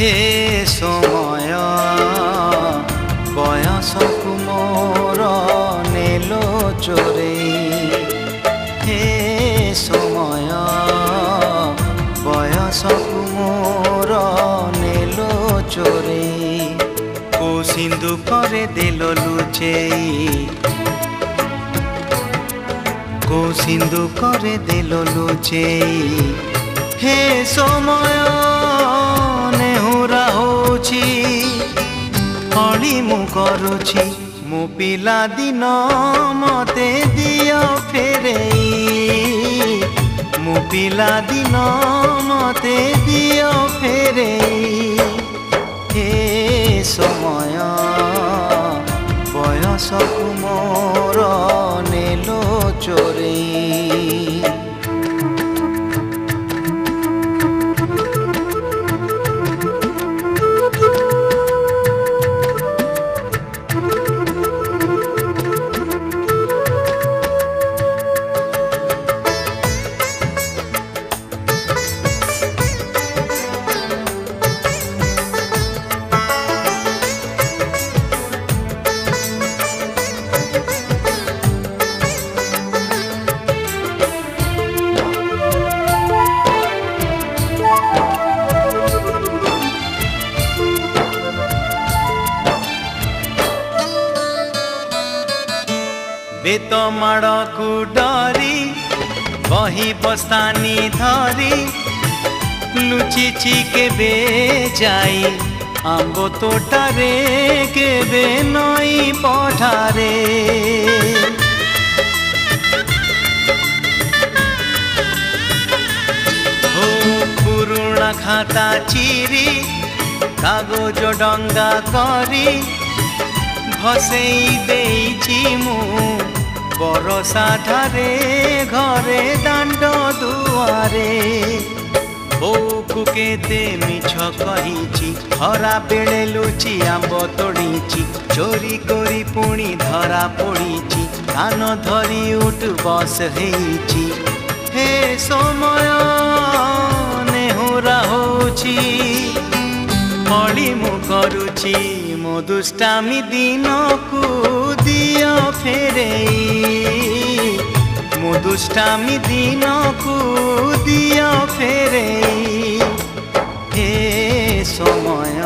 हे समय बयसकु मोर नेलो चोरेई हे समय बयसकु मोर नेलो चोरेई को सिंधु करे देलो लुचेई को सिंधु करे देलो लुचेई हे समय नेहुरा होछि हली मु करुछि मु पिला दिन मते दियो फेरेई मु पिला दिन मते दियो फेरेई हे समय बयसकु मोर नेलो चोरेई बेत माड़ को डरी बही बस्तानी धरी लुचिची केबे जाई आंबो तोटारे केबे नई पठारे हो पुरुणा खाता चिरी कागज डंगा करी भसेई देइछि मु बरसा ठारे घरे दांड दुआरे बोकु केते मिछ कहिछि खरा बेले लुचि आंब तोड़ीछि चोरी करी पुणी धरा पड़ीछि कान धरी उठ बस हेइछि हे समय नेहुरा होछि हली मु करुछि मो दुष्टामी दिन को दियो फेरेई मो दुष्टामी दिन को दियो फेरेई हे समय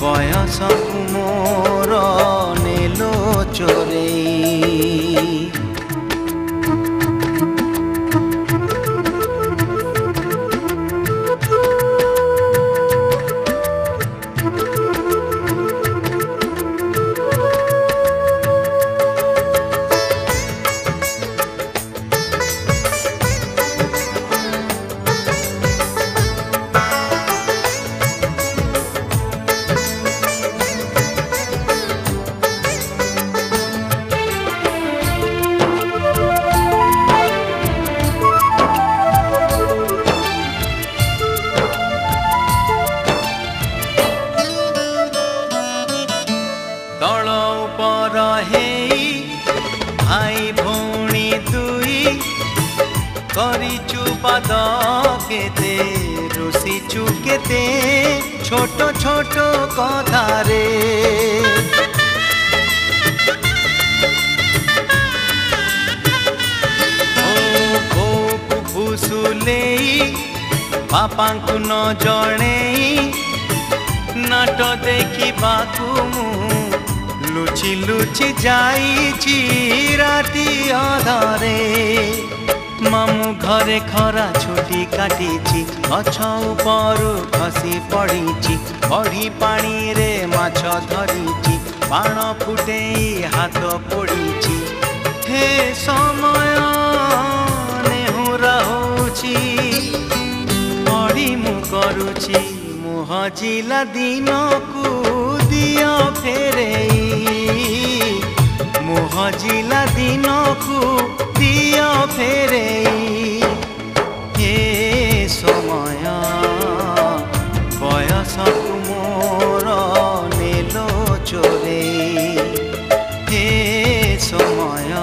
बयसकु मोर नेलो चोरेई तल उपर हेई भाई भौणी दुई करिचु पाद केते रुसिचु केते छोट छोट कथारे फुसुलेई बापांकु न जणेई नाट देखिबाकु मु लुचि लुचि जाइछि राति अधरे मामु घरे खरा छुटी काटिछि गछ उपरु खसी पड़िछि बढी पानी रे माछ धरिछि बाण फुटेई हाथ पोड़िछि हे समय नेहुरा होछि हली मु करुछि मु हजिला दिन को दियो फेरेई मु हजिला दिन को दियो फेरेई हे समय बयसकु मोर नेलो चोरेई हे समय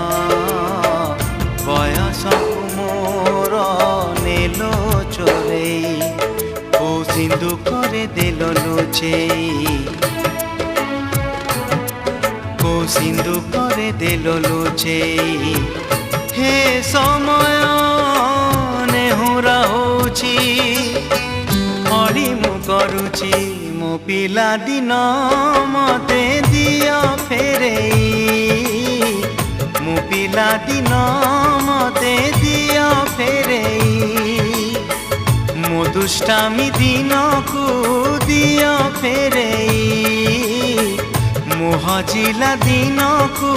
बयसकु मोर नेलो चोरेई ओ সিন্ধুকরে দেল লুচেই কো সিন্ধুকরে দেল লুচেই হে সময় নেহুরা হଉଛି অଳି ମୁଁ କରୁଛି ମୋ ପିଲା ଦିନ ମତେ ଦିଅ ଫେରେଇ ମୋ ପିଲା ଦିନ ମତେ ଦିଅ ଫେରେଇ ମୋ ଦୁଷ୍ଟାମି ଦିନକୁ ଦିଅ ଫେରେଇ ମୋ ହଜିଲା ଦିନକୁ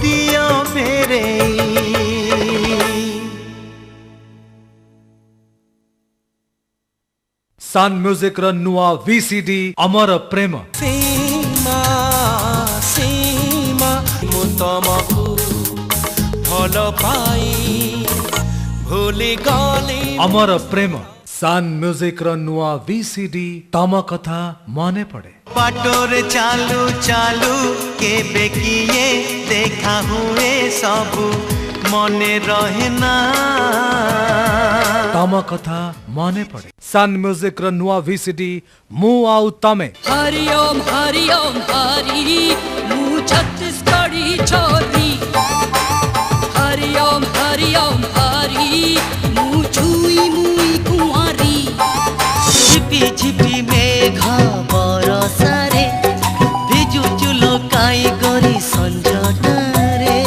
ଦିଅ ଫେରେଇ। सन म्यूजिक र नुआ VCD अमर प्रेम सीमा सीमा मु तमकु भल पाई भूली गली अमर प्रेम सन म्यूजिक र नुआ VCD तम कथा मने पड़े बाटोरे चालू चालू केबे किए देखा हुए सबू मने रहे ना तम कथा मने पड़े सन म्यूजिक र नुआ VCD मु आउ तमे हरिओम हरिओम हरि मु छत्तीसगढ़ी छोरी हरिओम हरिओम हरि मु छुई मुई कुंवारी झिपी झिपी मेघ बरसारे भिजु चुलो काई गरी संजटारे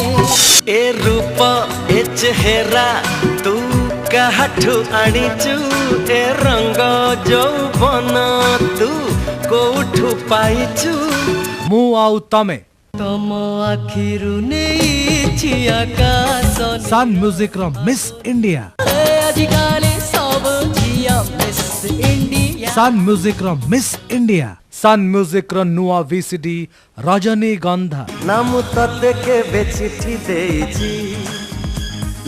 ए रूप ए चेहरा तू काठू आनीचु ए रंग जौवन तू कोठू पाइचु मु आउ तमे तम आखिरु नेइछि आकाश सन म्यूजिक र मिस इंडिया आजिकाली सब झिया मिस इंडिया सन म्यूजिक र मिस इंडिया सन म्यूजिक र नुआ VCD रजनीगंधा नाम तते केबे चिठी देइछि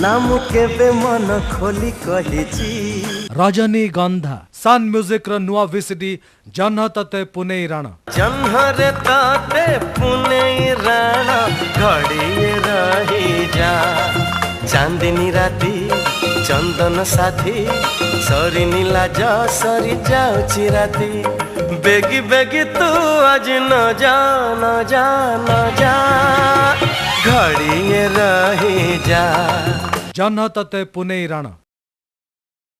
नाम केबे मन खोली कहिछि रजनीगंधा सन म्यूजिक र नुआ VCD जन्ह तते पुने राणा जन्हरे ताते पुने राणा घड़िए रही जा चांदनी राती चंदन साथी सरी नीला जा सरी जाउची राती बेगी बेगी तू आज न जा न जा न जा घड़िए रही जा जन्ह तते पुने राणा